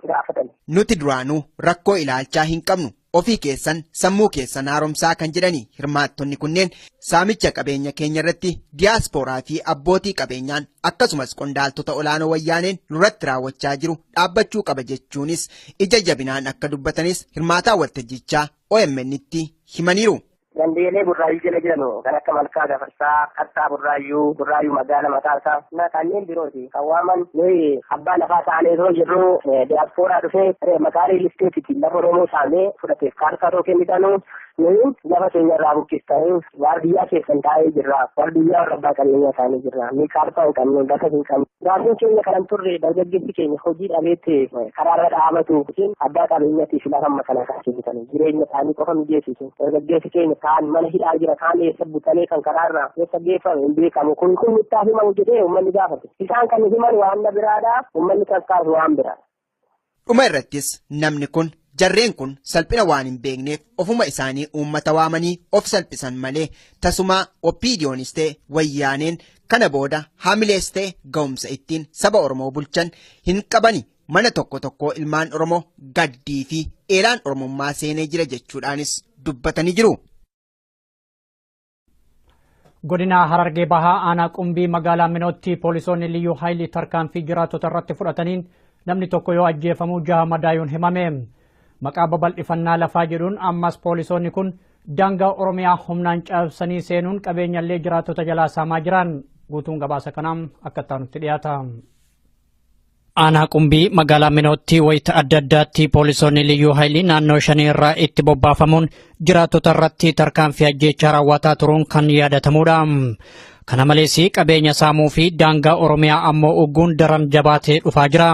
gaafatan. Nuti duraanuu rakkoo ilaalchaa hin qabnu. Ofii keessan sammuu keessan haaromsaa kan jedhani hirmaattonni kunneen saamicha qabeenya keenya irratti diyaaspooraa fi abbootii qabeenyaan akkasumas qondaaltota olaanoo wayyaaneen nurratti raawwachaa jiru dhaabbachuu qaba jechuunis ija jabinaan akka dubbatanis hirmaataa waltajjichaa OMN'tti himaniiru. Dandeelee burraayyuu jala jiranu kan akka Malkaa Gafarsaa, Qattaa burraayyuu magaala mataasaa na kanneen birooti. Kan waaman nuyi abbaa lafaa taanee yoo jirru diyaaspooraa dhufee maqaa riilisteetiitiin lafa Oromoo saamee fudhateef kaartaa too kennitanu nuyi lafa keenya irraa buqqistanii waardiyyaa keessan taa'ee jirra. Waardiyyaa warra abbaa qabeenyaa taa'ee jirra. Ni kaartaa hin qabne bakka hin qabne. Gaaffiin keenya kanan turre dargaggeessi keenya hojii dhabeetti karaarra dhaabatu abbaa qabeenyaatiif lafa kana kaasifatan jireenya isaanii qofa mijeessisu. Dargaggeessi keenya kaan mana hidhaa jira kaan eessa butanii kan karaarraa eessa geeffame hin beekamu kun nutti himamu jedhee uummanni gaafate. Isaan kan himan waan biraadha uummanni kan kaasu waan biraadha. Dhuma irrattis namni kun jarreen kun salphina waan hin beekneef ofuma isaanii uummata waamanii of salphisan malee tasumaa oppiidiyoonis ta'e wayyaaneen kana booda haamilees ta'e ga'umsa ittiin saba Oromoo bulchan hin qabani. Mana tokko ilmaan Oromoo gaddii fi eelaan Oromummaa seenee jira jechuudhaanis dubbatanii jiru. Godina Harargee Bahaa aanaa Qumbii magaalaa Minootti poolisoonni liyyuu haayilii tarkaanfii jiraattota irratti fudhataniin namni tokko yoo ajjeefamu 6 madaa'uun himame. Maqaa babal'ifannaa lafaa jedhuun ammas poolisoonni kun daangaa Oromiyaa humnaan cabsanii seenuun qabeenyallee jiraattota jalaa saamaa jiran. Guutuun gabaasa kanaan akka taanutti dhiyaata. Aanaa Qumbii magaalaa Minootti wayita adda addaatti poolisoonni liyyuu haayilii naannoo 5 irraa itti bobbaafamuun jiraattota irratti tarkaanfii ajjeechaa raawwataa turuun kan yaadatamudha. Kana malees qabeenya saamuu fi daangaa Oromiyaa ammoo ugguun daran jabaatee dhufaa jira.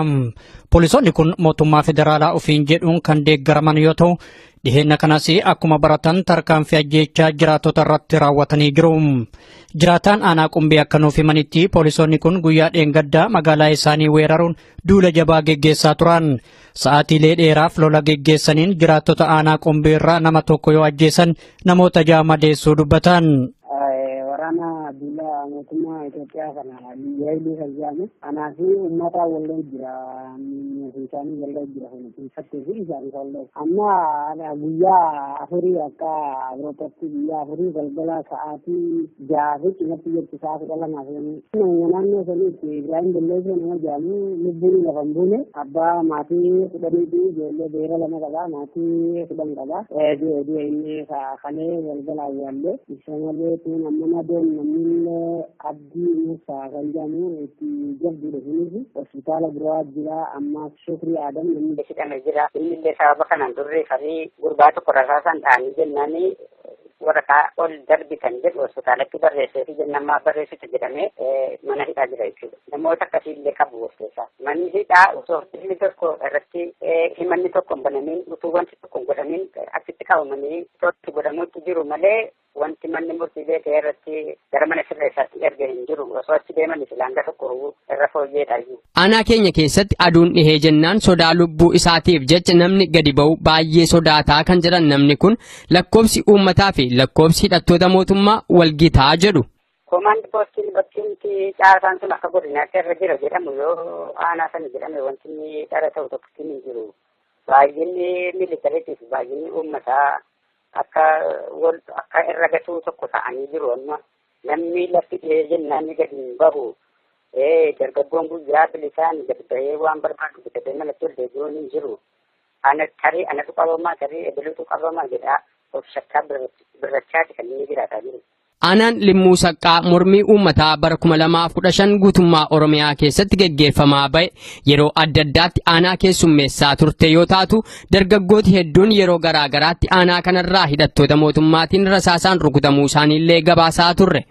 Poolisoonni kun mootummaa federaalaa ofiin jedhuun kan deeggaraman yoo ta'u dhiheenya kanas akkuma baratan tarkaanfii ajjeechaa jiraattota irratti raawwatanii jiru. Jiraataan aanaa Qumbii akka nuuf himanitti poolisoonni kun guyyaa dheengaddaa magaalaa isaanii weeraruun duula jabaa geggeessaa turan. Sa'aatiilee dheeraaf lola geggeessaniin jiraattota aanaa Qumbii irraa nama tokko yoo ajjeesan namoota 6 madeessuu dubbatan. Waraana duula mootummaa Itoophiyaa kana yaa'ilii fayyadamu anaa fi uummata wallee jira isaanii wallee jira keessatti fi isaanii wallee amma guyyaa afurii akka Awuroopaatti guyyaa afurii galgala sa'aatii ja'a fi cimatti jirti sa'aatii dhalamaa fi naannoo saniitti Ibrahim Belleesoo nama jedhamu lubbuun lafa hin buune abbaa maatii kudhanii fi ijoollee beera lama qaba maatii kudhan qaba inni kalee galgala awwaallee isa malee tun amma nadoon namni abdii musaa kan jedhamu itti jabduudha kunis hospitaala biraa jira amma shukrii aadam namni hidhamee jira inni illee sababa kanaan durre farii gurbaa tokko rasaasan dhaanii jennaanii waraqaa ol darbitan jedhu hospitaalatti barreesseefi jennammaa barreessitu jedhamee mana hidhaa jira jechuudha. Namoota akkasii illee qabu keessaa. Manni hidhaa osoo inni tokko irratti himanni tokko hin banamin utuu wanti tokko hin godhamin achitti qabamanii totti godhamuutti jiru malee wanti manni murtii beekee irratti gara mana sirreessaatti erga hin jiru osoo achi deeman islaanga tokko irra fooyyeedha. Aanaa keenya keessatti aduun dhihee jennaan sodaa lubbuu isaatiif jecha namni gadi ba'u baay'ee sodaataa kan jedhan namni kun lakkoofsi uummataa fi lakkoofsi hidhattoota mootummaa walgitaa jedhu. Komaandi poostiin bakki caasaan sun akka godinaatti irra jira jedhamu yoo aanaa sana jedhame wanti inni dhara ta'u tokkotti hin jiru. Baay'inni militariitiif baay'inni uummataa akka irra gatuu tokko ta'anii jiru amma namni lafti dhihee jennaan gadi hin bahu. Dargaggoon guyyaa bilisaan gadi bahee waan barbaadu bitatee malatti ol deebi'uun hin jiru. Anatu qabamaa tarii ebiluutu qabamaa jedhaa of shakkaa birrachaati kan inni jiraataa jiru. Aanaan Limmuu Saqqaa mormii uummataa bara 2015 guutummaa Oromiyaa keessatti geggeeffamaa ba'e yeroo adda addaatti aanaa keessummeessaa turte yoo taatu dargaggooti hedduun yeroo garaa garaatti aanaa kanarraa hidhattoota mootummaatiin rasaasaan rukutamuu isaaniillee gabaasaa turre.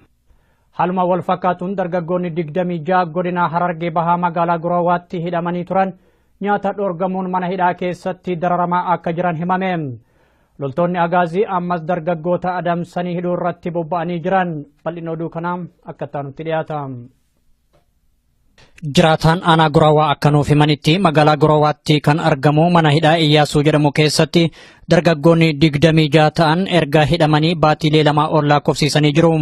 Haaluma wal fakkaatuun dargaggoonni 26 godina Harargee Bahaa magaalaa Guraawaatti hidhamanii turan nyaata dhoorgamuun mana hidhaa keessatti dararamaa akka jiran himame. Loltoonni agaazii ammas dargaggoota adamsanii hidhuu irratti bobba'anii jiran bal'ina oduu kanaa akka taanutti dhiyaata. Jiraataan aanaa Guraawaa akka nuuf himanitti magaalaa Guraawaatti kan argamu mana hidhaa Iyyaasuu jedhamu keessatti dargaggoonni 26 ta'an erga hidhamanii baatiilee 2 ol lakkoofsisanii jiru.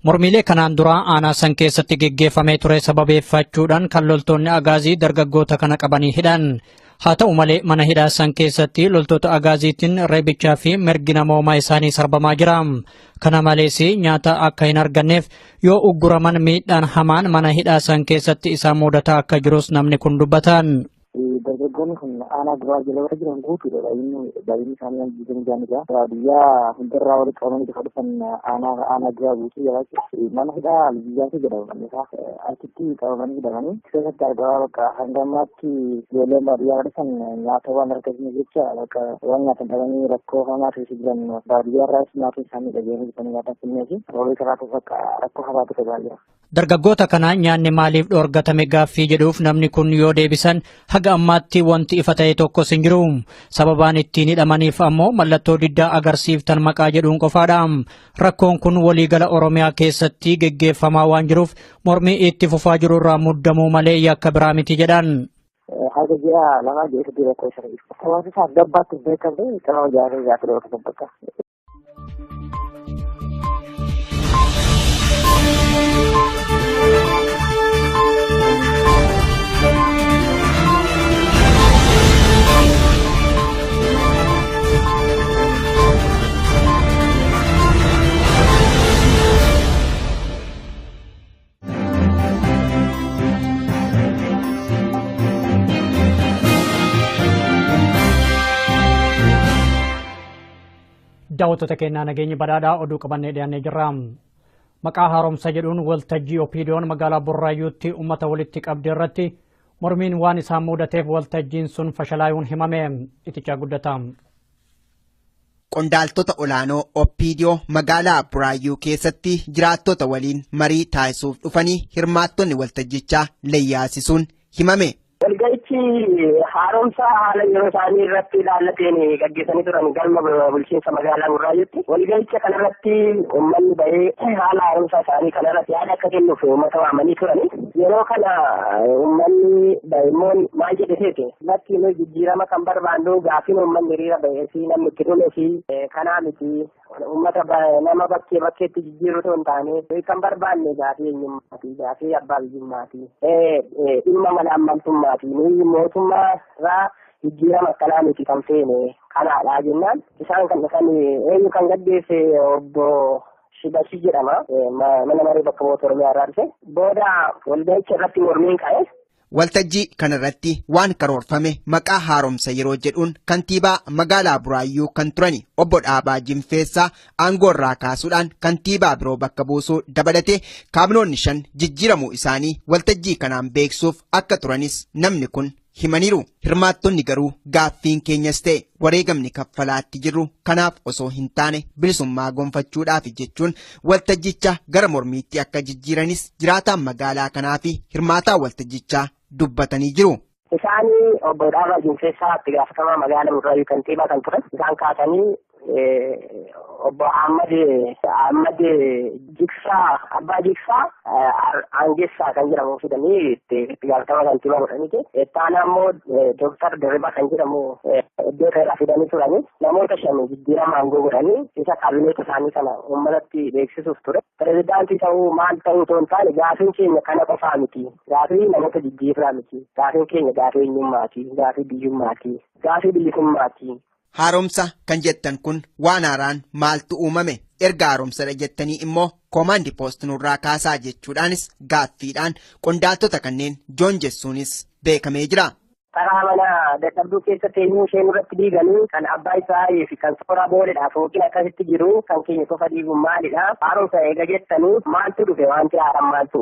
Mormiilee kanaan dura aanaa san keessatti geggeeffamee ture sababeeffachuudhaan kan loltoonni agaazii dargaggoota kana qabanii hidhan. Haa ta'u malee mana hidhaa san keessatti loltoota agaaziitiin reebichaa fi mirgi namoomaa isaanii sarbamaa jira. Kana malees nyaata akka hin arganneef yoo ugguraman miidhaan hamaan mana hidhaa san keessatti isaan mudataa akka jirus namni kun dubbatan. Dargaggoonni kun aanaa Guraawaa jala jiran guutuudha. Baay'inni isaanii jiran jaanidha. Biyyaa hundarraa walitti qabamanii kan dhufan aanaa Guraawaa guutuu jala mana hidhaa biyyaatu jedhama. Achitti qabamanii hidhamanii keessatti argamaa bakka hanga ammaatti ijoolleen baadiyyaa dhufan nyaata waan argatanii jecha bakka waan nyaatan dhabanii rakkoo hamaa keessa jiran baadiyyaarraas nyaata isaanii dhageanii bitanii nyaatan filmee fi roobee karaatu bakka rakkoo hamaatu ta'aa jira. Dargaggoota kana nyaanni maaliif dhoorgatame gaaffii jedhuuf namni kun yoo deebisan haga ammaatti wanti ifa ta'e tokkos hin jiru. Sababaan ittiin hidhamaniif ammoo mallattoo diddaa agarsiiftan maqaa jedhuun qofaadha. Rakkoon kun waliigala Oromiyaa keessatti geggeeffamaa waan jiruuf mormii itti fufaa jiru irraa muddamuu malee yakka biraa miti jedhan. Haga ji'a lamaa jechuudha rakkoo shariif. Hawaasa isaa gabbaatti beekamee qaama ijaaree gaafa dhoorkatan bakka. Daawwattoota keenyaa nageenya badhaadhaa oduu qabannee dhiyaannee jirra. Maqaa haaromsa jedhuun waltajjii Opiidiyoon magaalaa Burraayyuutti uummata walitti qabdee irratti mormiin waan isaan mudateef waltajjiin sun fashalaayuun himame. Itichaa guddata. Qondaaltota olaanoo Opiidiyoo magaalaa Burraayyuu keessatti jiraattota waliin marii taasisuuf dhufanii hirmaattonni waltajjichaa leeyyaasisuun himame. Walga'icha walga'ichi haaromsa haala yeroo isaanii irratti ilaallateen gaggeessanii turan galma bulchiinsa magaalaa Burraayyuutti. Walga'icha kanarratti uummanni bahee haala haaromsa isaanii kanarratti yaada akka kennuuf uummata waamanii turani. Yeroo kana uummanni baay'imoon maal jedheseeti bakki nuyi jijjiirama kan barbaannu gaafiin uummanni hiriira bahee fi namni itti dhume fi kanaa miti uummata nama bakkeetti jijjiiruu osoo hin taane kan barbaanne gaafii eenyummaati gaafii abbaa biyyummaati dhimma mala ammaltummaati nuyi mootummaa irraa jijjiirama akkanaa miti kan feene kanaadha jennaan isaan kan eenyu kan gaggeesse obbo Shibashi jedhama mana maree bakka bu'oota Oromiyaa irraa dhufe booda walga'icha irratti mormiin ka'e. Waltajjii kanarratti waan karoorfame maqaa haaromsa yeroo jedhuun kantiibaa magaalaa Buraayyuu kan turani obbo Dhaabaa Jinfeessaa aangoo irraa kaasuudhaan kantiibaa biroo bakka buusuu dabalatee kaabinoonni 5 jijjiiramuu isaanii waltajjii kanaan beeksuuf akka turanis namni kun himaniiru. Hirmaattonni garuu gaaffiin keenyas ta'e wareegamni kaffalaatti jirru kanaaf osoo hin taane bilisummaa gonfachuudhaaf jechuun waltajjicha gara mormiitti akka jijjiiranis jiraataan magaalaa kanaa fi hirmaataa waltajjichaa dubbatanii jiru. Isaanii obbo Dhaabaa Jinfeessaa itti gaafatamaa magaalaa Burraayyuu kantiibaa kan turan isaan kaasanii obbo Ahmad Jiksaa Abbaa Jiksaa Aangessaa kan jedhamu fidanii itti gaafatamaa kantiibaa godhaniiti. Ittaanaa immoo Dooktar Dirribaa kan jedhamu iddoo irraa fidanii turani. Namoota 5 jijjiirama aangoo godhanii isa kaabineeta isaanii sana uummatatti beeksisuuf ture. Pireezidaantii ta'uu maal ta'uu osoo hin taane gaafiin keenya kana qofaa miti. Gaafii namoota jijjiirraa miti. Gaafiin keenya gaafii eenyummaati. Gaafii biyyummaati. Gaafii bilisummaati. Haaromsa kan jettan kun waan haaraan maaltu uumame erga haaromsadha jettanii immoo koomaandi poost nurraa kaasaa jechuudhaanis gaaffiidhaan qondaaltota kanneen joonjessuunis beekamee jira. Karaa mana dadhabduu keessatti eenyu ishee nurratti diiganii kan abbaa isaa fi kan soora booledha fooqin akkasitti jiru kan keenya qofa diiguun maalidha haaromsa eega jettanii maaltu dhufe wanti haaraan maaltu